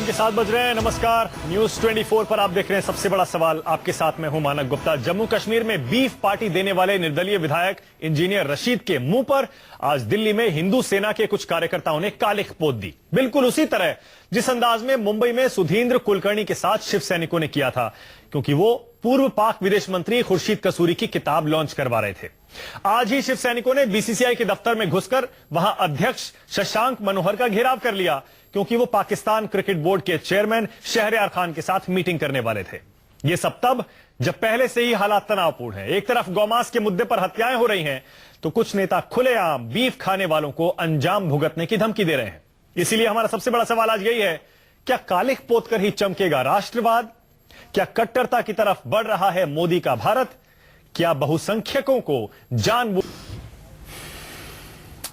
शाम के 7 बज रहे हैं। नमस्कार, न्यूज 24 पर आप देख रहे हैं सबसे बड़ा सवाल। आपके साथ में हूं मानक गुप्ता। जम्मू कश्मीर में बीफ पार्टी देने वाले निर्दलीय विधायक इंजीनियर रशीद के मुंह पर आज दिल्ली में हिंदू सेना के कुछ कार्यकर्ताओं ने कालिख पोत दी, बिल्कुल उसी तरह जिस अंदाज में मुंबई में सुधींद्र कुलकर्णी के साथ शिव सैनिकों ने किया था, क्योंकि वो पूर्व पाक विदेश मंत्री खुर्शीद कसूरी की किताब लॉन्च करवा रहे थे। आज ही शिव सैनिकों ने बीसीसीआई के दफ्तर में घुसकर वहां अध्यक्ष शशांक मनोहर का घेराव कर लिया, क्योंकि वो पाकिस्तान क्रिकेट बोर्ड के चेयरमैन शहरयार खान के साथ मीटिंग करने वाले थे। ये सब तब जब पहले से ही हालात तनावपूर्ण हैं। एक तरफ गौमांस के मुद्दे पर हत्याएं हो रही हैं, तो कुछ नेता खुलेआम बीफ खाने वालों को अंजाम भुगतने की धमकी दे रहे हैं। इसीलिए हमारा सबसे बड़ा सवाल आज यही है, क्या कालिख पोत कर ही चमकेगा राष्ट्रवाद? क्या कट्टरता की तरफ बढ़ रहा है मोदी का भारत? क्या बहुसंख्यकों को जानबूझ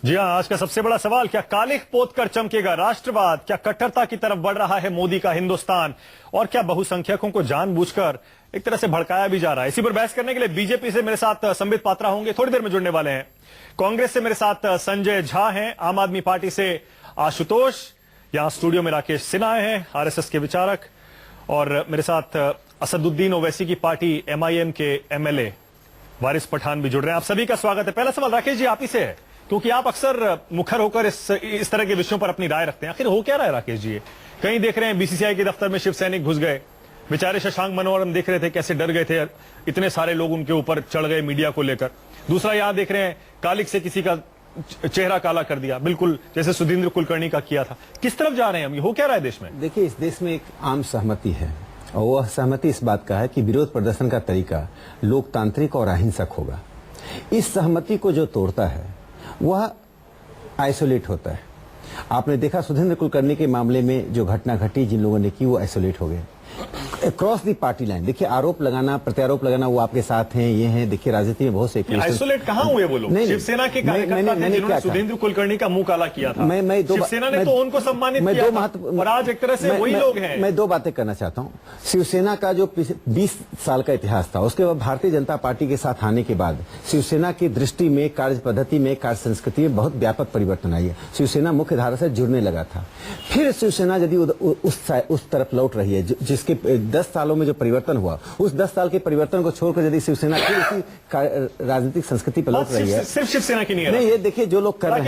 जी हां, आज का सबसे बड़ा सवाल, क्या कालिख पोत कर चमकेगा राष्ट्रवाद? क्या कट्टरता की तरफ बढ़ रहा है मोदी का हिंदुस्तान? और क्या बहुसंख्यकों को जानबूझकर एक तरह से भड़काया भी जा रहा है? इसी पर बहस करने के लिए बीजेपी से मेरे साथ संबित पात्रा होंगे, थोड़ी देर में जुड़ने वाले हैं। कांग्रेस से मेरे साथ संजय झा हैं, आम आदमी पार्टी से आशुतोष, यहां स्टूडियो में राकेश सिन्हा हैं, आरएसएस के विचारक, और मेरे साथ असदुद्दीन ओवैसी की पार्टी एमआईएम के एमएलए वारिस पठान भी जुड़ रहे हैं। आप सभी का स्वागत है। पहला सवाल राकेश जी आप ही से है, क्योंकि आप अक्सर मुखर होकर इस तरह के विषयों पर अपनी राय रखते हैं। आखिर हो क्या रहा है राकेश जी? कहीं देख रहे हैं बीसीसीआई के दफ्तर में शिव सैनिक घुस गए, बेचारे शशांक मनोहर हम देख रहे थे कैसे डर गए थे, इतने सारे लोग उनके ऊपर चढ़ गए मीडिया को लेकर। दूसरा यहां देख रहे हैं कालिख से किसी का चेहरा काला कर दिया, बिल्कुल जैसे सुधींद्र कुलकर्णी का किया था। किस तरफ जा रहे हैं हम? ये हो क्या रहा है देश में? देखिए, इस देश में एक आम सहमति है, और वह सहमति इस बात का है कि विरोध प्रदर्शन का तरीका लोकतांत्रिक और अहिंसक होगा। इस सहमति को जो तोड़ता है वह आइसोलेट होता है। आपने देखा सुधींद्र कुलकर्णी के मामले में जो घटना घटी, जिन लोगों ने की वो आइसोलेट हो गए क्रॉस दी पार्टी लाइन। देखिए, आरोप लगाना, प्रत्यारोप लगाना, वो आपके साथ हैं, ये हैं। देखिए, राजनीति में बहुत से आइसोलेट कहां हुए वो लोग? शिवसेना के कार्यकर्ता थे जिन्होंने सुधींद्र कुलकर्णी का मुंह काला किया था। शिवसेना ने तो उनको सम्मानित किया था, और आज एक तरह से वही लोग हैं। मैं दो बातें करना चाहता हूं। शिवसेना का जो 20 साल का इतिहास था, उसके बाद भारतीय जनता पार्टी के साथ आने के बाद शिवसेना की दृष्टि में, कार्य पद्धति में, कार्य संस्कृति में बहुत व्यापक परिवर्तन आई है। शिवसेना मुख्य धारा से जुड़ने लगा था। फिर शिवसेना यदि उस तरफ लौट रही है, जिसके 10 सालों में जो परिवर्तन हुआ, उस 10 साल के परिवर्तन को छोड़कर यदि शिवसेना फिर उसी राजनीतिक संस्कृति पर लौट रही है। सिर्फ शिवसेना की नहीं है। ये देखिए, जो लोग कर रहे हैं,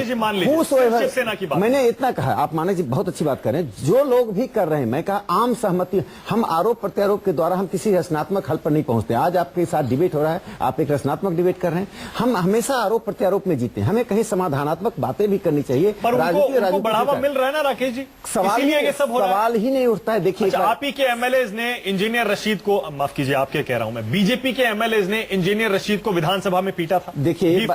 शिवसेना की बात, मैंने इतना कहा, आप मानक जी बहुत अच्छी बात कर रहे हैं, जो लोग भी कर रहे हैं, मैं कहा आम सहमति। हम आरोप प्रत्यारोप के द्वारा हम किसी रचनात्मक हल पर नहीं पहुंचते। आज आपके साथ डिबेट हो रहा है, आप एक रचनात्मक डिबेट कर रहे हैं। हम हमेशा आरोप प्रत्यारोप में जीते हैं। हमें कहीं समाधानात्मक बातें भी करनी चाहिए। पर उनको बढ़ावा मिल रहा है ना राकेश जी? सवाल ही नहीं उठता है। देखिए, आप ही के एमएलए ने इंजीनियर रशीद को, माफ कीजिए आप क्या कह रहा हूं मैं, बीजेपी के एमएलए ने इंजीनियर रशीद को विधानसभा में पीटा था। देखिए, एक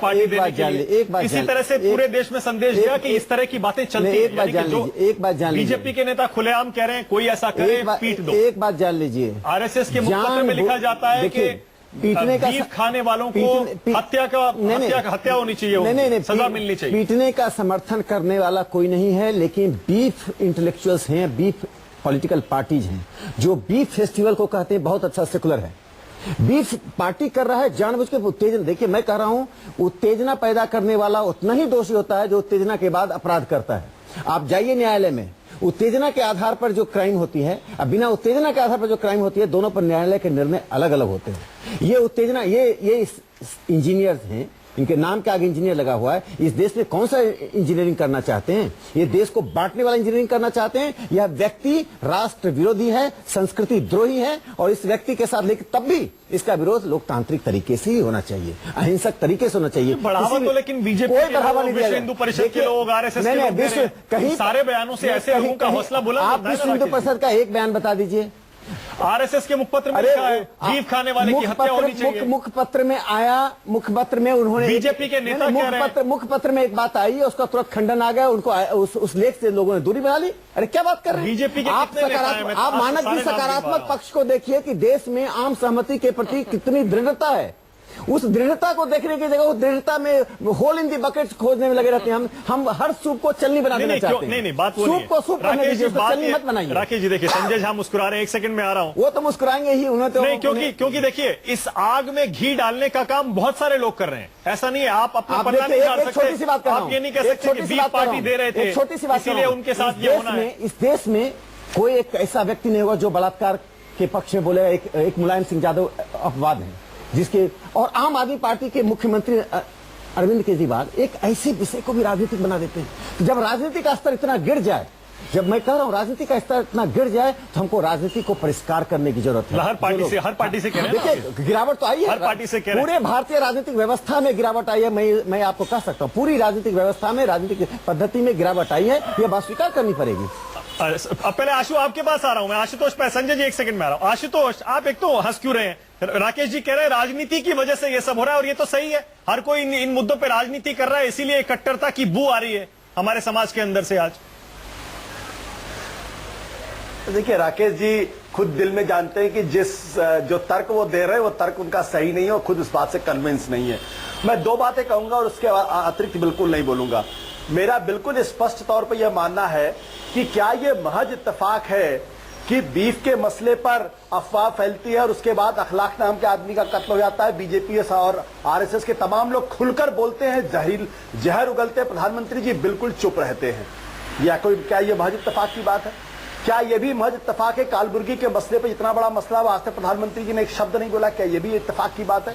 बात इसी तरह से पूरे देश में संदेश गया कि इस तरह की बातें चलती हैं। एक बात जान लीजिए, बीजेपी के नेता खुलेआम कह रहे हैं कोई ऐसा करे पीट दो। एक बात जान लीजिए, आरएसएस के मुखपत्र में लिखा जाता है कि पीटने का, बीफ खाने वालों को हत्या होनी चाहिए, सजा मिलनी चाहिए। पीटने का समर्थन करने वाला कोई नहीं है, लेकिन बीफ इंटेलेक्चुअल्स हैं, बीफ पॉलिटिकल पार्टीज हैं, जो बीफ फेस्टिवल को कहते हैं बहुत अच्छा सेकुलर है। बीफ पार्टी कर रहा है जानबूझ के उत्तेजना। देखिए, मैं कह रहा हूं, उत्तेजना पैदा करने वाला उतना ही दोषी होता है जो उत्तेजना के बाद अपराध करता है। आप जाइए न्यायालय में, उत्तेजना के आधार पर जो क्राइम होती है, अब बिना उत्तेजना के आधार पर जो क्राइम होती है, दोनों पर न्यायालय के निर्णय अलग अलग होते हैं। ये उत्तेजना, ये इंजीनियर्स हैं, इनके नाम के आगे इंजीनियर लगा हुआ है। इस देश में कौन सा इंजीनियरिंग करना चाहते हैं? ये देश को बांटने वाला इंजीनियरिंग करना चाहते हैं? यह व्यक्ति राष्ट्र विरोधी है, संस्कृति द्रोही है, और इस व्यक्ति के साथ, लेकिन तब भी इसका विरोध लोकतांत्रिक तरीके से ही होना चाहिए, अहिंसक तरीके से होना चाहिए। बढ़ावा तो लेकिन बीजेपी कोई बढ़ावा नहीं दिया। हिंदू परिषद के लोग, आरएसएस के लोग, कहीं सारे बयानों से ऐसे लोगों का हौसला बुलंद। आप विश्व हिंदू परिषद का एक बयान बता दीजिए। आरएसएस के मुखपत्र में लिखा है बीफ खाने वाले की हत्या होनी चाहिए। मुखपत्र में आया, मुखपत्र में उन्होंने, बीजेपी के नेता कह रहे हैं, मुखपत्र में एक बात आई है, उसका तुरंत खंडन आ गया, उनको उस लेख से लोगों ने दूरी बना ली। अरे क्या बात कर रहे हैं? बीजेपी के आप मानक जी सकारात्मक पक्ष को देखिए कि देश में आम सहमति के प्रति कितनी दृढ़ता है। उस दृढ़ता को देखने की जगह उस दृढ़ता में होल इन दी बकेट खोजने में लगे रहते हैं। हम हर सूप को चलनी बना देना चाहते हैं। नहीं, बात वो सूप को सूप करने दीजिए, चलनी मत बनाइए। राकेश जी देखिए, संजय झा मुस्कुरा रहे हैं, एक सेकंड में आ रहा हूं। वो तो मुस्कुराएंगे ही, उन्हें तो नहीं, क्योंकि देखिए, इस आग में घी डालने का काम बहुत सारे लोग कर रहे हैं। ऐसा नहीं है आप अपना पल्ला नहीं डाल सकते। छोटी सी बात कर रहा हूं, आप ये नहीं कह सकते कि बीफ पार्टी दे रहे थे, छोटी सी बात, इसीलिए उनके साथ ये होना है। इस देश में कोई एक ऐसा व्यक्ति नहीं होगा जो बलात्कार के पक्ष में बोलेगा। एक मुलायम सिंह यादव अपवाद है जिसके, और आम आदमी पार्टी के मुख्यमंत्री अरविंद केजरीवाल एक ऐसे विषय को भी राजनीतिक बना देते हैं। जब राजनीति का स्तर इतना गिर जाए, जब मैं कह रहा हूं राजनीति का स्तर इतना गिर जाए, तो हमको राजनीति को परिष्कार करने की जरूरत है। हर पार्टी से कह रहे हैं। देखिए गिरावट तो आई है, हर पार्टी से कह रहे हैं। पूरे भारतीय राजनीतिक व्यवस्था में गिरावट आई है। मैं आपको कह सकता हूं पूरी राजनीतिक व्यवस्था में, राजनीतिक पद्धति में गिरावट आई है। यह बात स्वीकार करनी पड़ेगी। अब पहले आशु आपके पास आ रहा हूं मैं। आशुतोष पे संजय जी एक सेकंड में आ रहा हूं। आशुतोष, आप एक तो हंस क्यों रहे हैं? राकेश जी कह रहे हैं राजनीति की वजह से ये सब हो रहा है, और ये तो सही है। हर कोई इन मुद्दों पे राजनीति कर रहा है, इसीलिए कट्टरता की बू आ रही है हमारे समाज के अंदर से आज। देखिए राकेश जी खुद दिल में जानते हैं कि जो तर्क वो दे रहे हैं वो तर्क उनका सही नहीं है, और खुद इस बात से कन्विंस नहीं है। मैं दो बातें कहूंगा और उसके अतिरिक्त बिल्कुल नहीं बोलूंगा। मेरा बिल्कुल स्पष्ट तौर पर यह मानना है कि क्या यह महज इत्तेफाक है कि बीफ के मसले पर अफवाह फैलती है और उसके बाद अखलाक नाम के आदमी का कत्ल हो जाता है। बीजेपी और आरएसएस के तमाम लोग खुलकर बोलते हैं, जहर उगलते, प्रधानमंत्री जी बिल्कुल चुप रहते हैं। क्या यह महज इत्तेफाक की बात है? क्या यह भी महज इत्तेफाक है? कालबुर्गी के मसले पर इतना बड़ा मसला आज तक प्रधानमंत्री जी ने एक शब्द नहीं बोला। क्या यह भी इत्तेफाक की बात है?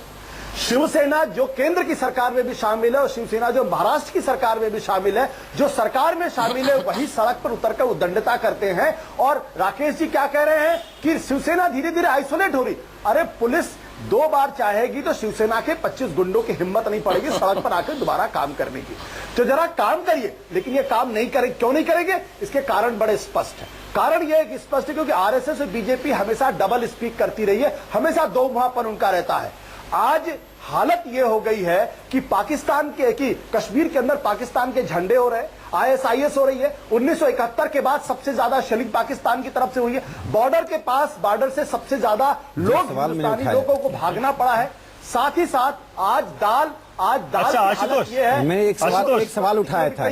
शिवसेना जो केंद्र की सरकार में भी शामिल है और शिवसेना जो महाराष्ट्र की सरकार में भी शामिल है, जो सरकार में शामिल है, वही सड़क पर उतरकर उद्दंडता करते हैं। और राकेश जी क्या कह रहे हैं कि शिवसेना धीरे धीरे आइसोलेट हो रही। अरे पुलिस 2 बार चाहेगी तो शिवसेना के 25 गुंडों की हिम्मत नहीं पड़ेगी सड़क पर आकर दोबारा काम करने की। तो जरा काम करिए, लेकिन ये काम नहीं करेंगे। क्यों नहीं करेंगे? इसके कारण बड़े स्पष्ट है। कारण यह है स्पष्ट है क्योंकि आरएसएस और बीजेपी हमेशा डबल स्पीक करती रही है, हमेशा दो मुहांपन उनका रहता है। आज हालत यह हो गई है कि कश्मीर के अंदर पाकिस्तान के झंडे हो रहे हैं, आईएसआईएस हो रही है। 1971 के बाद सबसे ज्यादा शेलिंग पाकिस्तान की तरफ से हुई है। बॉर्डर से सबसे ज्यादा हिंदुस्तानी लोगों को भागना पड़ा है। साथ ही साथ आज दाल अच्छा, आशुतोष, ये है। मैं एक सवाल उठाया था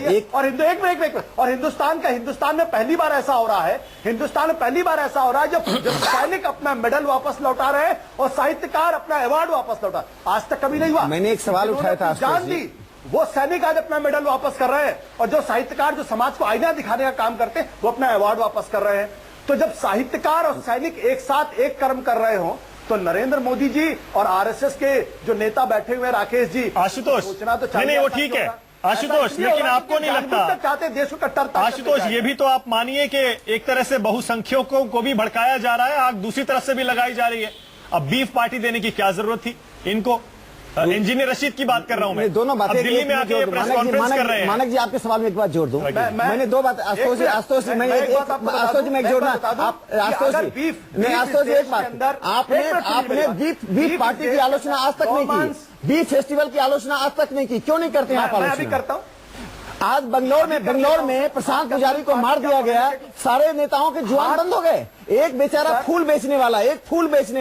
और हिंदुस्तान में पहली बार ऐसा हो रहा है। हिंदुस्तान में पहली बार ऐसा हो रहा है जब सैनिक अपना मेडल वापस लौटा रहे हैं और साहित्यकार अपना अवार्ड वापस लौटा। आज तक कभी नहीं हुआ। मैंने एक सवाल उठाया था, जान दी वो सैनिक आज अपना मेडल वापस कर रहे हैं, और जो साहित्यकार जो समाज को आईना दिखाने का काम करते हैं वो अपना अवार्ड वापस कर रहे हैं। तो जब साहित्यकार और सैनिक एक साथ एक कर्म कर रहे हो तो नरेंद्र मोदी जी और आरएसएस के जो नेता बैठे हुए हैं, राकेश जी, आशुतोष, सोचना तो चाहिए। नहीं वो ठीक है आशुतोष, लेकिन आपको नहीं लगता चाहते देश को कट्टरता? आशुतोष, ये भी तो आप मानिए कि एक तरह से बहुसंख्यकों को भी भड़काया जा रहा है, आग दूसरी तरफ से भी लगाई जा रही है। अब बीफ पार्टी देने की क्या जरूरत थी इनको? इंजीनियर रशीद की बात कर रहा हूं मैं। दोनों बातें दिल्ली में आके प्रेस कॉन्फ्रेंस कर रहे हैं। मानक जी आपके सवाल में एक बात जोड़ दूं। मैंने 2 बात आशुतोष जी मैं जोड़ना। आशुतोष जी एक बात, आपने बीफ पार्टी की आलोचना आज तक नहीं की, बीफ फेस्टिवल की आलोचना आज तक नहीं की। क्यों नहीं करते हैं आप? मैं भी करता हूं। आज बंगलौर में प्रशांत पुजारी को मार दिया गया, सारे नेताओं के जुआन बंद हो गए। एक बेचारा फूल बेचने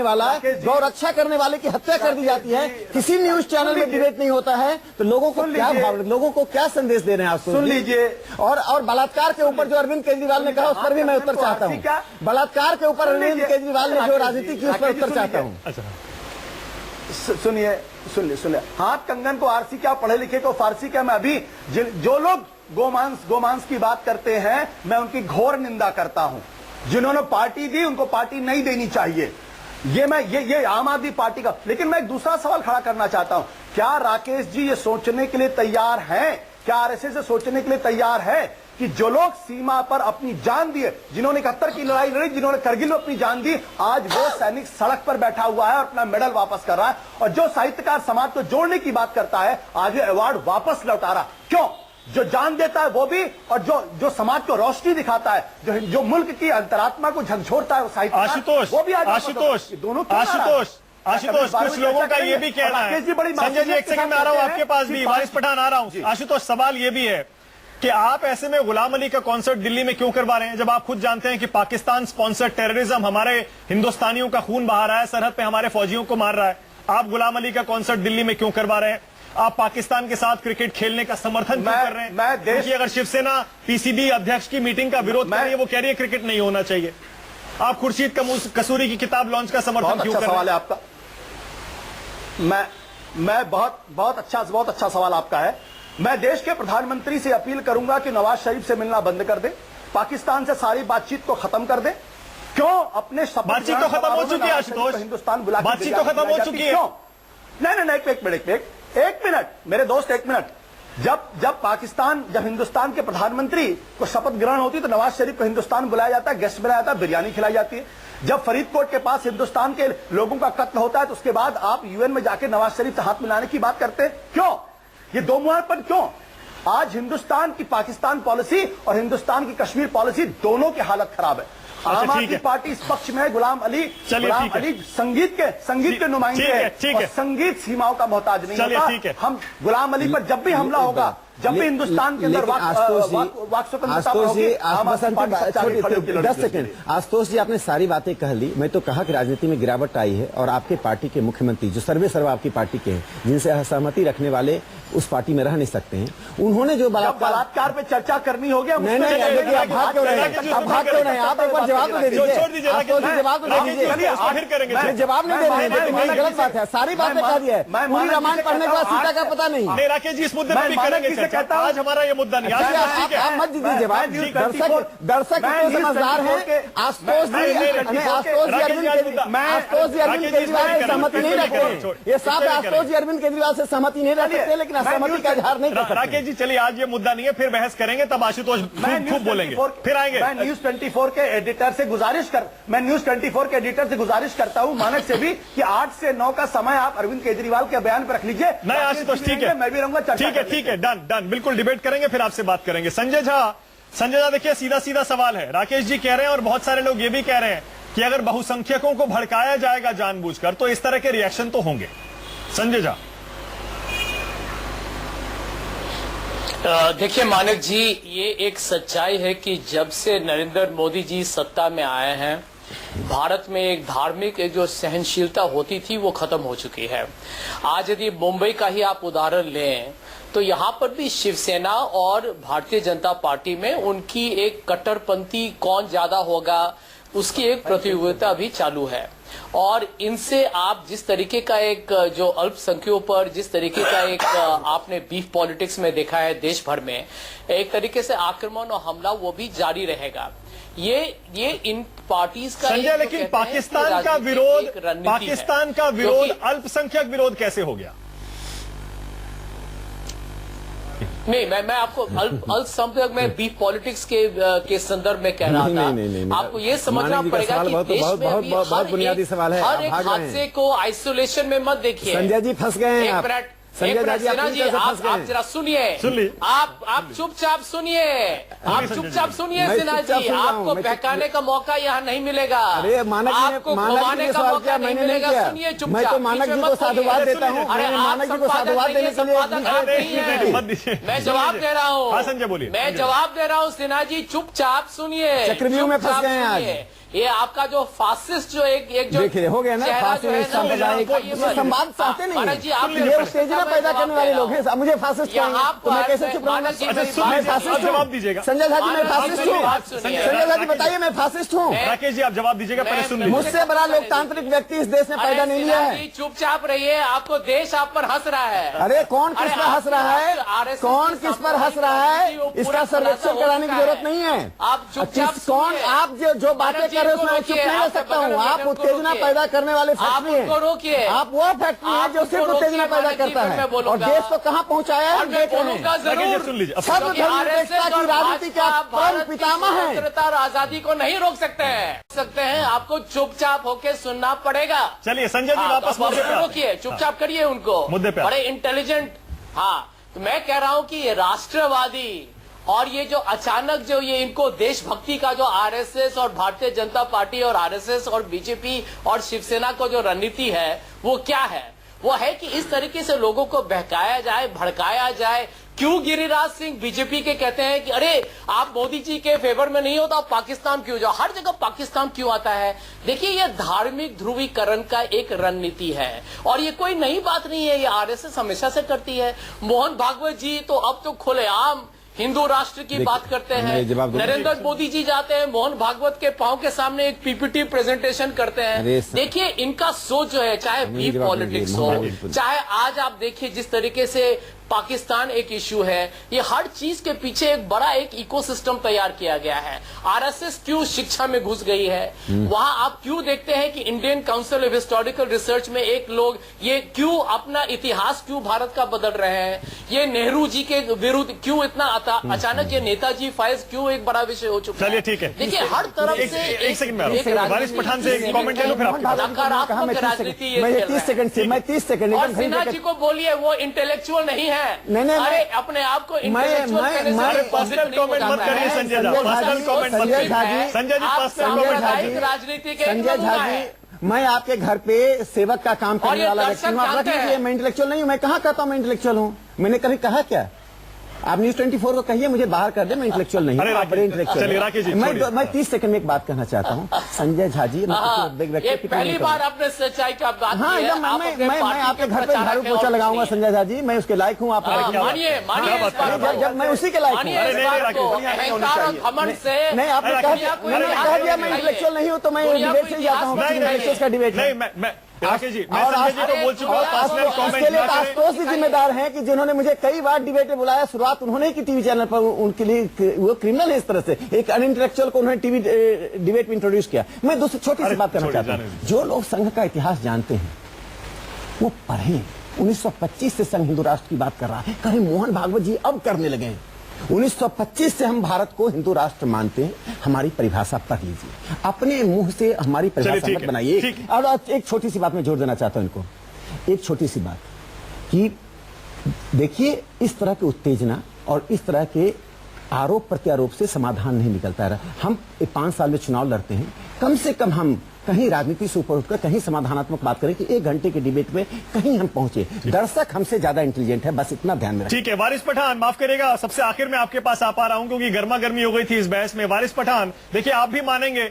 वाला गौरक्षा करने वाले की हत्या कर दी जाती है। किसी न्यूज चैनल में डिबेट नहीं होता है। तो लोगों को क्या संदेश दे रहे हैं आप? सुन लीजिए। और बलात्कार के ऊपर जो अरविंद केजरीवाल ने कहा उस पर भी मैं उत्तर चाहता हूँ। बलात्कार के ऊपर अरविंद केजरीवाल ने जो राजनीति की उस पर उत्तर चाहता हूँ। सुनिए, हाथ कंगन को आरसी क्या, पढ़े लिखे को फारसी क्या। मैं अभी जो लोग गोमांस की बात करते हैं, मैं उनकी घोर निंदा करता हूं। जिन्होंने पार्टी दी उनको पार्टी नहीं देनी चाहिए। ये आम आदमी पार्टी का। लेकिन मैं एक दूसरा सवाल खड़ा करना चाहता हूं। क्या राकेश जी ये सोचने के लिए तैयार हैं, क्या आरएसएस से सोचने के लिए तैयार है कि जो लोग सीमा पर अपनी जान दिए, जिन्होंने 71 की लड़ाई लड़ी, जिन्होंने करगिल में अपनी जान दी, आज वो सैनिक सड़क पर बैठा हुआ है और अपना मेडल वापस कर रहा है। और जो साहित्यकार समाज को जोड़ने की बात करता है, आज ये अवार्ड वापस लौटा रहा। क्यों? जो जान देता है वो भी, और जो समाज को रोशनी दिखाता है, जो मुल्क की अंतरात्मा को झकझोरता है, वो साहित्यकार, वो भी आज आशुतोष, कुछ लोगों का ये भी कहना है। संजय जी एक सेकंड में आ रहा हूं आपके पास भी, वारिस पठान आ रहा हूं। आशुतोष, सवाल ये भी है कि आप ऐसे में गुलाम अली का कॉन्सर्ट दिल्ली में क्यों करवा रहे हैं, जब आप खुद जानते हैं कि पाकिस्तान स्पॉन्सर्ड टेररिज्म हमारे हिंदुस्तानियों का खून बहा रहा है, सरहद पे हमारे फौजियों को मार रहा है। आप गुलाम अली का कॉन्सर्ट दिल्ली में क्यों करवा रहे हैं? आप पाकिस्तान के साथ क्रिकेट खेलने का समर्थन क्यों कर रहे हैं? क्योंकि अगर शिवसेना पीसीबी अध्यक्ष की मीटिंग का विरोध कर रही है, वो कह रही है क्रिकेट नहीं होना चाहिए। आप खुर्शीद कसूरी की किताब लॉन्च का समर्थन क्यों कर रहे हैं? सवाल है आपका। मैं बहुत अच्छा सवाल आपका है। मैं देश के प्रधानमंत्री से अपील करूंगा कि नवाज शरीफ से मिलना बंद कर दे। पाकिस्तान से सारी बातचीत को खत्म कर दे। क्यों अपने बातचीत तो खत्म हो चुकी है आशुतोष, हिंदुस्तान बुला, बातचीत तो खत्म हो चुकी है। नहीं, एक मिनट मेरे दोस्त, एक मिनट। जब हिंदुस्तान के प्रधानमंत्री को शपथ ग्रहण होती है तो नवाज शरीफ को हिंदुस्तान बुलाया जाता है, गेस्ट बनाया जाता है, बिरयानी खिलाई जाती है। जब फरीदकोट के पास हिंदुस्तान के लोगों का कत्ल होता है तो उसके बाद आप यूएन में जाके नवाज शरीफ से हाथ मिलाने की बात करते हैं। क्यों ये दो मुहार क्यों? आज हिंदुस्तान की पाकिस्तान पॉलिसी और हिंदुस्तान की कश्मीर पॉलिसी दोनों की हालत खराब है। आम आदमी पार्टी इस पक्ष में है, गुलाम अली संगीत के नुमाइंदे हैं और संगीत सीमाओं का मोहताज नहीं होता। हम गुलाम अली पर जब भी हमला होगा, जब भी हिंदुस्तान के अंदर वाक स्वतंत्रता होगी, 10 सेकंड। आशुतोष जी, आपने सारी बातें कह ली। मैं तो कहा कि राजनीति में गिरावट आई है और आपके पार्टी के मुख्यमंत्री जो सर्वा आपकी पार्टी के हैं, जिनसे असहमति रखने वाले उस पार्टी में रह नहीं सकते हैं, उन्होंने जो बलात्कार पे चर्चा करनी हो गया। नहीं, आप भाग क्यों रहे हैं? आप एक बार जवाब तो दे दीजिए। जवाब तो दे दीजिए। जवाब नहीं दे रहे हैं, गलत बात है। सारी बातें कह दी है, पूरी रामायण पढ़ने के बाद सीता का पता नहीं। राकेश जी, इस मुद्दे पर भी करेंगे चर्चा। आज हमारा ये मुद्दा नहीं। आप मत दीजिए जवाब। दर्शक इतने समझदार हैं। आशुतोष जी अरविंद केजरीवाल से सहमति नहीं रखते। ये साफ आशुतोष जी अरविंद केजरीवाल से सहमति नहीं रख सकते, लेकिन असहमति का इजहार नहीं कर सकते। राकेश जी, चलिए आज ये मुद्दा नहीं है, फिर बहस करेंगे, तब आशुतोष खूब बोलेंगे, फिर आएंगे। मैं न्यूज 24 के एडिटर से गुजारिश करता हूं, मानक से भी, कि 8 से 9 का समय आप अरविंद केजरीवाल के बयान पर रख लीजिए। नहीं आशुतोष, ठीक है, मैं भी रहूंगा। ठीक है, डन, बिल्कुल डिबेट करेंगे, फिर आपसे बात करेंगे। संजय झा, देखिए सीधा सवाल है। राकेश जी कह रहे हैं और बहुत सारे लोग ये भी कह रहे हैं कि अगर बहुसंख्यकों को भड़काया जाएगा जानबूझकर तो इस तरह के रिएक्शन तो होंगे। संजय झा, देखिए मानक जी, ये एक सच्चाई है कि जब से नरेंद्र मोदी जी सत्ता में आए हैं, भारत में एक धार्मिक एक जो सहनशीलता होती थी वो खत्म हो चुकी है। आज यदि मुंबई का ही आप उदाहरण लें तो यहाँ पर भी शिवसेना और भारतीय जनता पार्टी में उनकी एक कट्टरपंथी कौन ज्यादा होगा उसकी एक प्रतियोगिता भी चालू है। और इनसे आप जिस तरीके का एक जो अल्पसंख्यकों पर जिस तरीके का एक आपने बीफ पॉलिटिक्स में देखा है देश भर में, एक तरीके से आक्रमण और हमला वो भी जारी रहेगा। ये इन पार्टीज का संजय, लेकिन पाकिस्तान का विरोध अल्पसंख्यक विरोध कैसे हो गया? नहीं, मैं आपको अल्पसंख्यक में बीफ पॉलिटिक्स के संदर्भ में कह रहा था। नहीं, आपको ये समझना पड़ेगा कि देश में बहुत बुनियादी सवाल है। हर एक हादसे को आइसोलेशन में मत देखिए। संजय जी फंस गए हैं। एक मिनट सिन्हा जी, आप जरा सुनिए। आप चुपचाप सुनिए। सिन्हा जी, आपको बहकाने का मौका यहाँ नहीं मिलेगा। आपको घुमाने का मौका नहीं मिलेगा। सुनिए चुपचाप। मैं तो मानक जी को साधुवाद देता हूँ। मानक जी को साधुवाद देने के लिए मैं जवाब दे रहा हूँ। संजय बोलिए। मैं जवाब दे रहा हूँ। सिन्हा जी चुपचाप सुनिए। चक्रव्यूह में फंस गए हैं आज। ये आपका जो फासिस्ट जो एक जो देखिए हो गया ना, फासिस्ट संवाद चाहते नहीं जी। आप ये उत्तेजना पैदा करने वाले लोग हैं। मुझे फासिस्ट तो मैं कैसे चुप रहूंगा? मैं फासिस्ट जवाब दीजिएगा। संजय झा जी, मैं फासिस्ट हूँ। संजय झा जी बताइए, मैं फासिस्ट हूँ। राकेश जी आप जवाब दीजिएगा, पहले सुन लीजिए। मुझसे बड़ा लोकतांत्रिक व्यक्ति इस देश में पैदा नहीं लिया है। चुपचाप रहिए, आपको देश आप पर हंस रहा है। अरे कौन किस पर हंस रहा है? कौन किस पर हंस रहा है? इसका सर्वेक्षण कराने की जरूरत नहीं है। आप चुपचाप कौन आप जो बातें कर रहे हो उसमें चुप नहीं रह सकता हूँ। आप उत्तेजना पैदा करने वाले फैक्ट्री हैं। रोकिए। आप वो फैक्ट्री है जो सिर्फ उत्तेजना पैदा करता है और देश को कहाँ पहुँचाया है देख रहे हैं। सुन लीजिए। सर्वधर्मनिरपेक्षता की राजनीति का परम पितामह है। स्वतंत्रता और आजादी को नहीं रोक सकते हैं। आपको चुपचाप होके सुनना पड़ेगा। चलिए संजय जी वापस रोकिए, चुपचाप करिए उनको। मुद्दे पे बड़े इंटेलिजेंट। हाँ, तो मैं कह रहा हूँ कि ये राष्ट्रवादी और ये जो अचानक जो ये इनको देशभक्ति का जो आरएसएस और भारतीय जनता पार्टी और आरएसएस और बीजेपी और शिवसेना को जो रणनीति है वो क्या है? वो है कि इस तरीके से लोगों को बहकाया जाए, भड़काया जाए। क्यों गिरिराज सिंह बीजेपी के कहते हैं कि अरे आप मोदी जी के फेवर में नहीं हो तो आप पाकिस्तान क्यों जाओ? हर जगह पाकिस्तान क्यों आता है? देखिए ये धार्मिक ध्रुवीकरण का एक रणनीति है और ये कोई नई बात नहीं है। ये आरएसएस हमेशा से करती है। मोहन भागवत जी तो अब तो खुलेआम हिंदू राष्ट्र की बात करते हैं। नरेंद्र मोदी जी जाते हैं, मोहन भागवत के पांव के सामने एक पीपीटी प्रेजेंटेशन करते हैं। देखिए इनका सोच जो है, चाहे बीफ पॉलिटिक्स हो, चाहे आज आप देखिए जिस तरीके से पाकिस्तान एक इश्यू है, ये हर चीज के पीछे एक बड़ा एक इकोसिस्टम तैयार किया गया है। आरएसएस क्यों शिक्षा में घुस गई है, वहां आप क्यों देखते हैं कि Indian council of historical research में एक लोग ये क्यों अपना इतिहास क्यों भारत का बदल रहे हैं, ये नेहरू जी के विरुद्ध क्यों इतना अचानक ये नेताजी फाइल्स क्यों एक बड़ा विषय हो चुका है। चलिए ठीक है, देखिए हर तरफ से एक सेकंड में वारिस पठान से एक कमेंट ले लो, फिर आपके नकारात्मक राजनीति ये मैं चल रहा 30 है। सेकंड से मैं 30 सेकंड और सिन्हा जी को बोलिए वो इंटेलेक्चुअल नहीं है। नहीं, अरे अपने आप को इंटेलेक्चुअल कहने से पर्सनल कमेंट मत करिए संजय झा, पर्सनल कमेंट मत करिए संजय जी, पर्सनल कमेंट राजनीति के संजय झा जी, मैं आपके घर पे सेवक का काम करने वाला व्यक्ति हूँ। आप रख लीजिए, मैं इंटेलेक्चुअल नहीं हूँ। मैं कहाँ कहता हूँ मैं इंटेलेक्चुअल हूँ? मैंने कभी कहा क्या? आप न्यूज 24 को कहिए मुझे बाहर कर दे, मैं इंटेलेक्चुअल नहीं हूँ। आप बड़े इंटेलेक्चुअल। मैं 30 सेकंड में एक बात कहना चाहता हूँ संजय झा जी, ये पहली बार आपने सच्चाई का बात हाँ की है। एकदम, मैं आपके घर पे झाड़ू पोछा लगाऊंगा संजय झा जी, मैं उसके लायक हूँ। आप मानिए जब मैं उसी के लायक हूँ। अहंकार और घमंड से नहीं, आपने कह दिया मैं इंटेलेक्चुअल नहीं हूँ, तो मैं डिबेट से जाता हूँ। का डिबेट नहीं, राकेश जी, मैं संजय जी को बोल चुका हूं, पर्सनल कमेंट इसके लिए ना करें। आशुतोष जी जिम्मेदार हैं कि जिन्होंने मुझे कई बार डिबेट में बुलाया। शुरुआत उन्होंने की टीवी चैनल पर, उनके लिए वो क्रिमिनल है इस तरह से, एक अनइंटेलेक्चुअल को उन्होंने टीवी डिबेट में इंट्रोड्यूस किया। मैं दूसरी छोटी सी बात करना चाहता हूँ। जो लोग संघ का इतिहास जानते हैं वो पढ़ें। 1925 से संघ हिंदू राष्ट्र की बात कर रहा है, कहीं मोहन भागवत जी अब करने लगे हैं। 1925 से हम भारत को हिंदू राष्ट्र मानते हैं। हमारी परिभाषा पढ़ लीजिए, अपने मुंह से हमारी परिभाषा मत बनाइए। और एक छोटी सी बात में जोड़ देना चाहता हूं इनको, एक छोटी सी बात कि देखिए इस तरह की उत्तेजना और इस तरह के आरोप प्रत्यारोप से समाधान नहीं निकलता है। हम 5 साल में चुनाव लड़ते हैं, कम से कम हम कहीं राजनीति से ऊपर उठकर कहीं समाधानात्मक बात करें कि 1 घंटे के डिबेट में कहीं हम पहुंचे। दर्शक हमसे ज्यादा इंटेलिजेंट है, बस इतना ध्यान में रखें। ठीक है वारिस पठान, माफ करिएगा सबसे आखिर में आपके पास आ पा रहा हूं क्योंकि गर्मा गर्मी हो गई थी इस बहस में। वारिस पठान, देखिए आप भी मानेंगे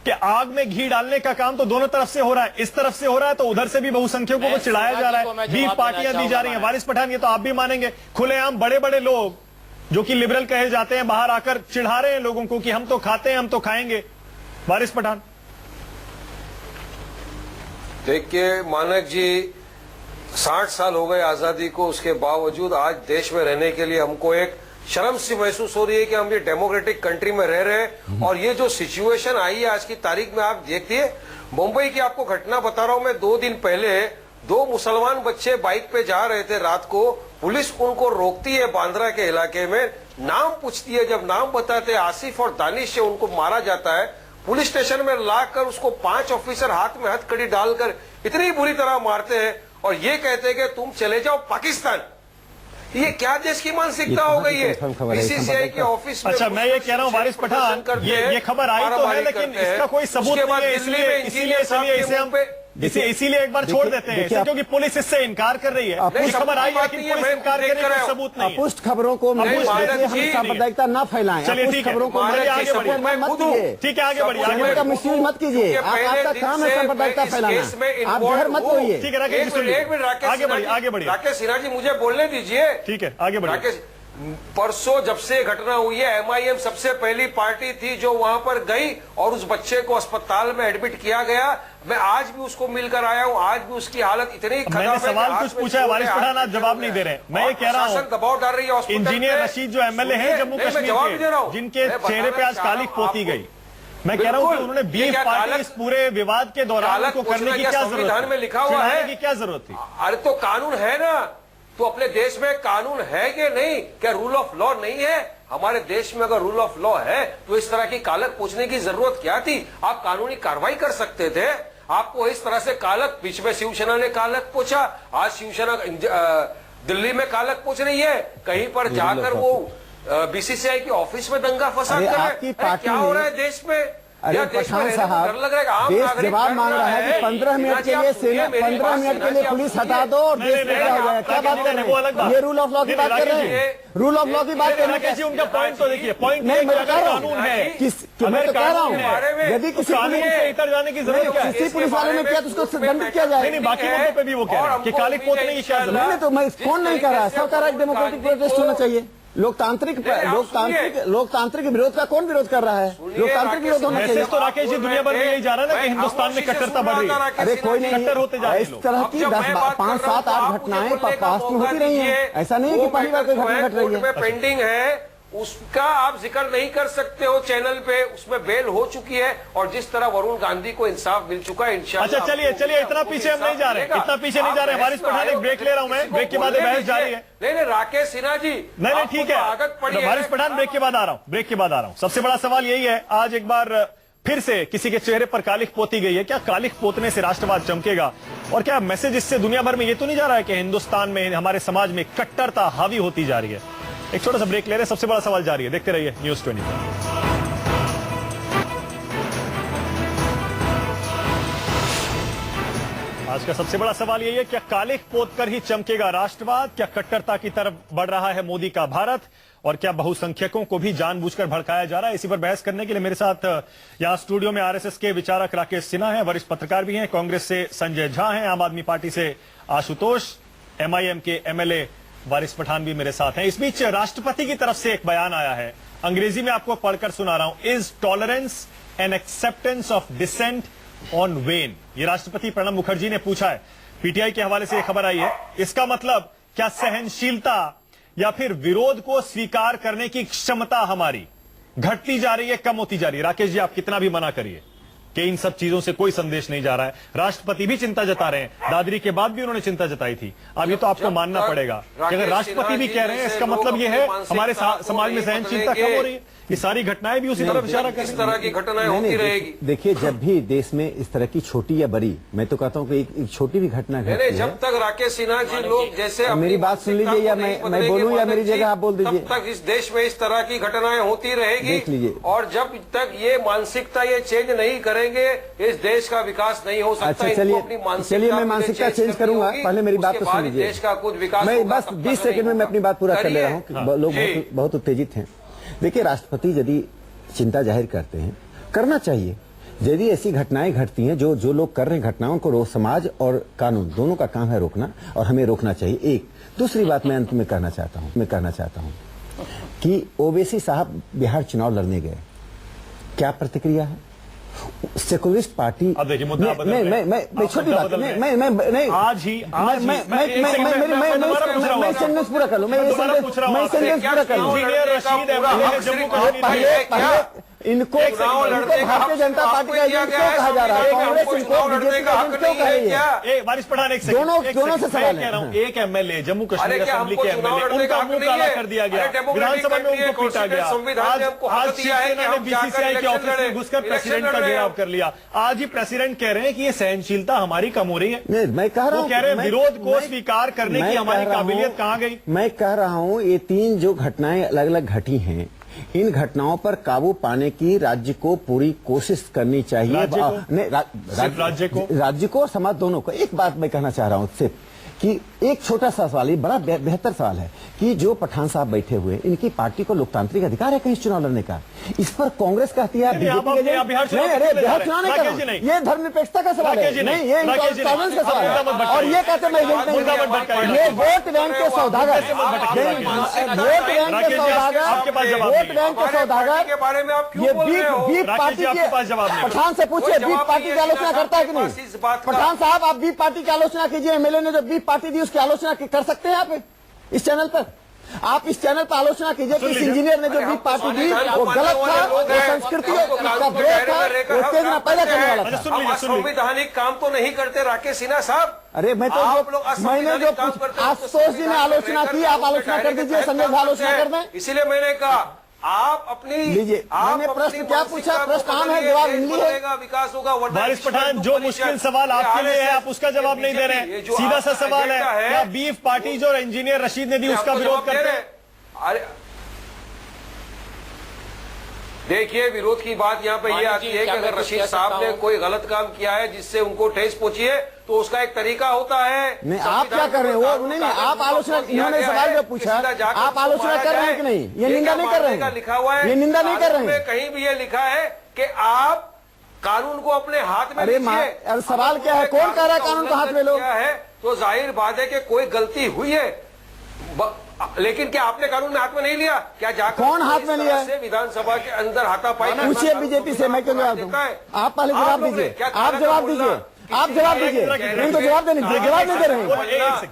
कि आग में घी डालने का काम तो दोनों तरफ से हो रहा है, इस तरफ से हो रहा है तो उधर से भी बहुसंख्यकों को चिढ़ाया जा रहा है, बीफ पार्टियां दी जा रही है। वारिस पठान, ये तो आप भी मानेंगे खुलेआम बड़े बड़े लोग जो कि लिबरल कहे जाते हैं बाहर आकर चिढ़ा रहे हैं लोगों को कि हम तो खाते हैं, हम तो खाएंगे। वारिस पठान, देखिए मानक जी, 60 साल हो गए आजादी को, उसके बावजूद आज देश में रहने के लिए हमको एक शर्म सी महसूस हो रही है कि हम ये डेमोक्रेटिक कंट्री में रह रहे हैं। और ये जो सिचुएशन आई है आज की तारीख में, आप देखिए मुंबई की आपको घटना बता रहा हूं मैं। 2 दिन पहले 2 मुसलमान बच्चे बाइक पे जा रहे थे रात को, पुलिस उनको रोकती है बांद्रा के इलाके में, नाम पूछती है, जब नाम बताते आसिफ और दानिश से उनको मारा जाता है। पुलिस स्टेशन में लाकर उसको 5 ऑफिसर हाथ में हथकड़ी डालकर इतनी बुरी तरह मारते हैं और ये कहते हैं कि तुम चले जाओ पाकिस्तान। ये क्या देश की मानसिकता हो गई है? बीसीसीआई के ऑफिस में। अच्छा, मैं ये कह रहा हूं वारिस पठान, ये खबर आई तो है लेकिन इसका कोई सबूत नहीं है, इसीलिए इसे हम इसीलिए एक बार छोड़ देते हैं क्योंकि पुलिस इससे इनकार कर रही है। ये खबर आई लेकिन पुलिस इनकार कर रही है, सबूत नहीं है। अपुष्ट खबरों को हम सांप्रदायिकता न फैलाएं। चलिए ठीक है, खबरों को आगे बढ़िए। ठीक है, आगे बढ़िए, का मिसयूज मत कीजिए। आपका काम है सांप्रदायिकता फैलाना, आप जहर मत होइए। ठीक है राकेश जी, आगे बढ़िए। राकेश सिन्हा जी मुझे बोलने दीजिए। ठीक है, आगे बढ़िए। राकेश, परसों जब से घटना हुई है, MIM सबसे पहली पार्टी थी जो वहां पर गई और उस बच्चे को अस्पताल में एडमिट किया गया। मैं आज भी उसको मिलकर आया हूं, आज भी उसकी हालत इतनी खराब है। मैंने सवाल कुछ पूछा है, वारिस पठान आप जवाब नहीं दे रहे। मैं ये कह रहा हूं दबाव डाल रही है इंजीनियर रशीद जो MLA है जम्मू कश्मीर के, जिनके चेहरे पे आज कालिक पोती गई, मैं कह रहा हूं कि उन्होंने बीफ पार्टी इस पूरे विवाद के दौरान उनको करने की क्या जरूरत, संविधान में लिखा हुआ है कि क्या जरूरत थी? अरे तो कानून है ना, तो अपने देश में कानून है कि नहीं? क्या रूल ऑफ लॉ नहीं है हमारे देश में? अगर रूल ऑफ लॉ है तो इस तरह की कालक पूछने की जरूरत क्या थी? आप कानूनी कार्रवाई कर सकते थे। आपको इस तरह से कालक, बीच में शिवसेना ने कालक पूछा, आज शिवसेना दिल्ली में कालक पूछ रही है, कहीं पर जाकर वो BCCI के ऑफिस में दंगा फसाद कर रहे हैं। क्या हो रहा है देश में? अरे पठान साहब, देश जवाब मांग रहा है कि 15 मिनट के लिए सेना, 15 मिनट के लिए पुलिस हटा दो और देश में क्या हो जाएगा? क्या बात कर रहे हैं? ये रूल ऑफ लॉ की बात कर रहे हैं, रूल ऑफ लॉ की बात कर रहे हैं। उनका पॉइंट तो देखिए, पॉइंट नहीं, मैं कह रहा कानून है, मैं तो कह रहा हूँ यदि किसी कानून से इतर जाने की जरूरत क्या है? किसी पुलिस वाले ने किया तो उसको दंडित किया जाए। नहीं, बाकी मुद्दों पे भी वो कह रहे हैं कि कालिक पोतने की क्या जरूरत है? नहीं, तो मैं कौन नहीं कर रहा है? सबका राइट डेमोक्रेटिक प्रोटेस्ट होना चाहिए। लोकतांत्रिक लोकतांत्रिक विरोध का कौन विरोध कर रहा है? लोकतांत्रिक विरोध होना चाहिए। मैसेज तो राकेश जी दुनिया भर में यही जा रहा है ना कि हिंदुस्तान में कट्टरता बढ़ रही है। अरे कोई नहीं, कट्टर होते जा रहे हैं इस तरह की 10, 5, 7, 8 घटनाएं पास में होती रही हैं। ऐसा नहीं है कि पहली बार कोई घटना घट रही है। पेंडिंग है उसका आप जिक्र नहीं कर सकते हो चैनल पे, उसमें बेल हो चुकी है और जिस तरह वरुण गांधी को इंसाफ मिल चुका है इंशाल्लाह। अच्छा चलिए इतना पीछे हम नहीं जा रहे, इतना पीछे नहीं जा रहे। वारिस पठान, एक ब्रेक ले रहा हूं मैं, ब्रेक के बाद बहस जारी है। नहीं राकेश सिन्हा जी, नहीं ठीक है, आदत पड़ी है। वारिस पठान ब्रेक के बाद आ रहा हूं, सबसे बड़ा सवाल यही है, आज एक बार फिर से किसी के चेहरे पर कालिख पोती गई है। क्या कालिख पोतने से राष्ट्रवाद चमकेगा? और क्या मैसेज इससे दुनिया भर में ये तो नहीं जा रहा है कि हिंदुस्तान में, हमारे समाज में कट्टरता हावी होती जा रही है? एक छोटा सा ब्रेक ले रहे हैं, सबसे बड़ा सवाल जारी है, देखते रहिए न्यूज़ 24। आज का सबसे बड़ा सवाल यही है, क्या कालिख पोत कर ही चमकेगा राष्ट्रवाद? क्या कट्टरता की तरफ बढ़ रहा है मोदी का भारत? और क्या बहुसंख्यकों को भी जानबूझकर भड़काया जा रहा है? इसी पर बहस करने के लिए मेरे साथ यहां स्टूडियो में आरएसएस के विचारक राकेश सिन्हा हैं, वरिष्ठ पत्रकार भी हैं, कांग्रेस से संजय झा हैं, आम आदमी पार्टी से आशुतोष, एमआईएम के एमएलए वारिस पठान भी मेरे साथ हैं। इस बीच राष्ट्रपति की तरफ से एक बयान आया है, अंग्रेजी में आपको पढ़कर सुना रहा हूं। Is tolerance and acceptance of dissent on wane? ये राष्ट्रपति प्रणब मुखर्जी ने पूछा है। पीटीआई के हवाले से यह खबर आई है। इसका मतलब क्या सहनशीलता या फिर विरोध को स्वीकार करने की क्षमता हमारी घटती जा रही है, कम होती जा रही है? राकेश जी, आप कितना भी मना करिए कि इन सब चीजों से कोई संदेश नहीं जा रहा है। राष्ट्रपति भी चिंता जता रहे हैं, दादरी के बाद भी उन्होंने चिंता जताई थी। अब ये तो आपको मानना पड़ेगा कि अगर राष्ट्रपति भी कह रहे हैं, इसका मतलब ये है हमारे समाज में सहनशीलता कम हो रही है। ये सारी घटनाएं भी उसी तरफ इशारा कर रही हैं। इस तरह की घटनाएं होती रहेगी। देखिए, जब भी देश में इस तरह की छोटी या बड़ी, मैं तो कहता हूं कि एक छोटी भी घटना घटती है, जब तक राकेश सिन्हा जी लोग जैसे मेरी बात सुन लीजिए, या मैं बोलूं या मेरी जगह आप बोल दीजिए, तब तक इस देश में इस तरह की घटनाएं होती रहेगी। देख लीजिए, और जब तक ये मानसिकता ये चेंज नहीं करेंगे, इस देश का विकास नहीं हो सकता। अच्छा चलिए मैं मानसिकता चेंज करूंगा, पहले मेरी बात तो सुन लीजिए। देश का कुछ विकास, मैं बस 20 सेकंड में मैं अपनी बात पूरा कर ले रहा हूँ। लोग बहुत उत्तेजित हैं। देखिए, राष्ट्रपति यदि चिंता जाहिर करते हैं, करना चाहिए। यदि ऐसी घटनाएं घटती हैं, जो लोग कर रहे हैं घटनाओं को, समाज और कानून दोनों का काम है रोकना, और हमें रोकना चाहिए। एक दूसरी बात मैं अंत में कहना चाहता हूं कि ओवैसी साहब बिहार चुनाव लड़ने गए, क्या प्रतिक्रिया है? Secularist party. अब देखिए, मुद्दा बदल मैं छोटी बात नहीं, आज ही मैं सेंटेंस पूरा कर लूं, मैं सेंटेंस पूरा कर लूं। इनको भारतीय जनता पार्टी का एजेंट क्यों कहा जा रहा है? कांग्रेस इनको बीजेपी का एजेंट क्यों कहेगी? वारिस पठान, एक दोनों से सवाल है। एक एमएलए, जम्मू कश्मीर असेंबली के एमएलए, उनका मुंह काला कर दिया गया, विधानसभा में उनको पीटा गया। आज शिवसेना ने बीसीसीआई के ऑफिस में घुसकर प्रेसिडेंट का घेराव कर लिया। आज ही प्रेसिडेंट कह रहे हैं कि ये सहनशीलता हमारी कम हो रही है। मैं कह रहा हूं, कह रहे हैं विरोध को स्वीकार करने की हमारी काबिलियत कहां गई? मैं कह रहा हूं, ये 3 जो घटनाएं अलग अलग घटी हैं, इन घटनाओं पर काबू पाने की राज्य को पूरी कोशिश करनी चाहिए। राज्य को और समाज दोनों को। एक बात मैं कहना चाह रहा हूं सिर्फ कि एक छोटा सा सवाल, ये बड़ा बेहतर सवाल है कि जो पठान साहब बैठे हुए, इनकी पार्टी को लोकतांत्रिक अधिकार है कहीं चुनाव लड़ने का। इस पर कांग्रेस कहती है बिहार चुनाव नहीं करना, ये धर्मनिरपेक्षता का सवाल है, नहीं ये इंटॉलरेंस का सवाल है। और ये कहते हैं मैं एजेंट नहीं, ये वोट बैंक के सौदागर, के बारे में आप ये बीफ पार्टी के पठान से पूछिए, बीफ पार्टी की आलोचना करता है कि नहीं? पठान साहब, आप बीफ पार्टी की आलोचना कीजिए। एमएलए ने जो बीफ पार्टी दी उसकी आलोचना कर सकते हैं आप इस चैनल पर? आप इस चैनल पर आलोचना कीजिए कि इस इंजीनियर ने जो बीफ पार्टी दी वो गलत था, वो संस्कृति का विरोध था, वो उत्तेजना पैदा करने वाला था। संवैधानिक काम तो नहीं करते राकेश सिन्हा साहब। अरे मैंने जो आशुतोष जी ने आलोचना की, आप आलोचना कर दीजिए, संजय झा आलोचना कर दें। इसीलिए मैंने कहा आप अपनी लीजिए, मैंने प्रश्न क्या पूछा, प्रश्न आम है, जवाब हिंदी है। विकास होगा। वारिस पठान, जो मुश्किल सवाल आपके लिए है, आप उसका जवाब नहीं दे रहे हैं। सीधा सा सवाल है, क्या बीफ पार्टी जो इंजीनियर रशीद ने दी उसका विरोध करते हैं? अरे देखिए, विरोध की बात यहाँ पे ये आती है कि अगर रशीद साहब ने कोई गलत काम किया है जिससे उनको ठेस पहुंची है, तो उसका एक तरीका होता है। नहीं, आप क्या कर रहे हैं? वो नहीं, आप आलोचना, इन्होंने सवाल जो पूछा, आप आलोचना कर रहे हैं कि नहीं? ये निंदा नहीं कर रहे हैं, लिखा हुआ है, ये निंदा नहीं कर रहे हैं। कहीं भी ये लिखा है कि आप कानून को अपने हाथ में अरे सवाल क्या है? कौन कह रहा है कानून को हाथ में लो? क्या है? तो जाहिर बात है कि कोई गलती हुई है। लेकिन क्या आपने कानून में हाथ में नहीं लिया? क्या जाकर कौन हाथ में लिया है? से विधानसभा के अंदर हाथापाई पूछिए बीजेपी से, मैं क्यों जवाब दूं? आप पहले जवाब दीजिए, आप जवाब दीजिए, आप जवाब दीजिए। नहीं तो जवाब देने दीजिए, जवाब नहीं दे रहे हैं।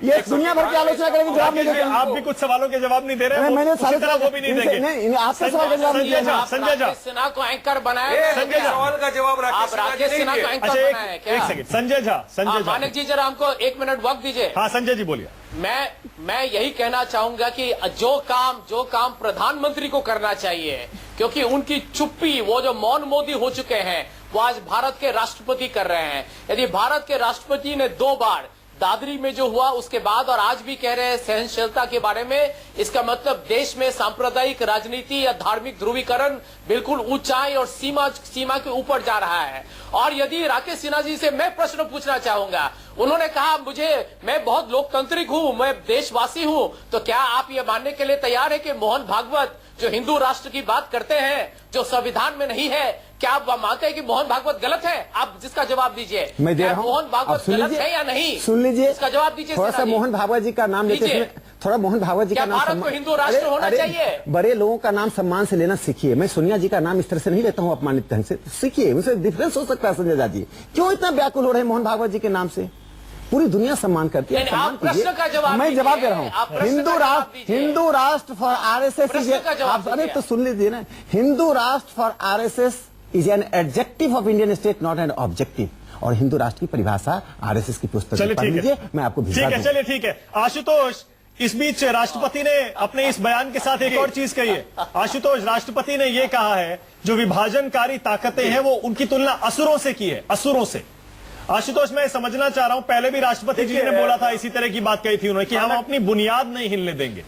ये दुनिया भर की आलोचना करेंगे, जवाब नहीं देते। आप भी कुछ सवालों के जवाब नहीं दे रहे हैं। मैंने सारे तरह वो भी नहीं देंगे। नहीं, आपके सवाल का जवाब नहीं दिया। संजय झा, सिन्हा को एंकर बनाया, संजय सवाल का जवाब आप राकेश सिन्हा को एंकर अच्छा बनाया एक क्या? सेकंड, संजय झा, संजय झा, मानिक जी जरा हमको 1 मिनट वक्त दीजिए। हाँ संजय जी बोलिए। मैं यही कहना चाहूंगा कि जो काम प्रधानमंत्री को करना चाहिए, क्योंकि उनकी चुप्पी, वो जो मौन मोदी हो चुके हैं, वो आज भारत के राष्ट्रपति कर रहे हैं। यदि भारत के राष्ट्रपति ने 2 बार दादरी में जो हुआ उसके बाद और आज भी कह रहे हैं सहनशीलता के बारे में, इसका मतलब देश में सांप्रदायिक राजनीति या धार्मिक ध्रुवीकरण बिल्कुल ऊंचाई और सीमा के ऊपर जा रहा है। और यदि राकेश सिन्हा जी से मैं प्रश्न पूछना चाहूंगा, उन्होंने कहा मैं बहुत लोकतांत्रिक हूं, मैं देशवासी हूं, तो क्या आप ये मानने के लिए तैयार है कि मोहन भागवत जो हिंदू राष्ट्र की बात करते हैं, जो संविधान में नहीं है, क्या आप मानते हैं कि मोहन भागवत गलत है? आप जिसका जवाब दीजिए, मैं दे रहा हूं। मोहन भागवत गलत है या नहीं? सुन लीजिए, इसका जवाब दीजिए। थोड़ा सा मोहन भागवत जी का नाम लेते समय थोड़ा मोहन भागवत जी का नाम भारत को हिंदू राष्ट्र होना चाहिए? बड़े लोगों का नाम सम्मान से लेना सीखिए। मैं सोनिया जी का नाम इस तरह से नहीं लेता हूं अपमानित ढंग से, सीखिए, उनसे डिफरेंस हो सकता है। संजय झा जी क्यों इतना व्याकुल हो रहे हैं मोहन भागवत जी के नाम से? पूरी दुनिया सम्मान करती है, सम्मान कीजिए। मैं जवाब दे रहा हूँ। हिंदू राष्ट्र फॉर आरएसएस, अरे तो सुन लीजिए ना, हिंदू राष्ट्र for RSS is an adjective of Indian state, not an objective. और हिंदू राष्ट्र की परिभाषा आरएसएस की पुस्तक में पढ़ लीजिए, मैं आपको भिजवा दूंगा। चलिए ठीक है। आशुतोष, इस बीच राष्ट्रपति ने अपने इस बयान के साथ एक और चीज कही है। आशुतोष, राष्ट्रपति ने यह कहा है जो विभाजनकारी ताकतें हैं वो उनकी तुलना असुरों से की है, असुरों से। आशुतोष, मैं समझना चाह रहा हूं, पहले भी राष्ट्रपति जी ने बोला था, इसी तरह की बात कही थी उन्होंने कि हम अपनी बुनियाद नहीं हिलने देंगे।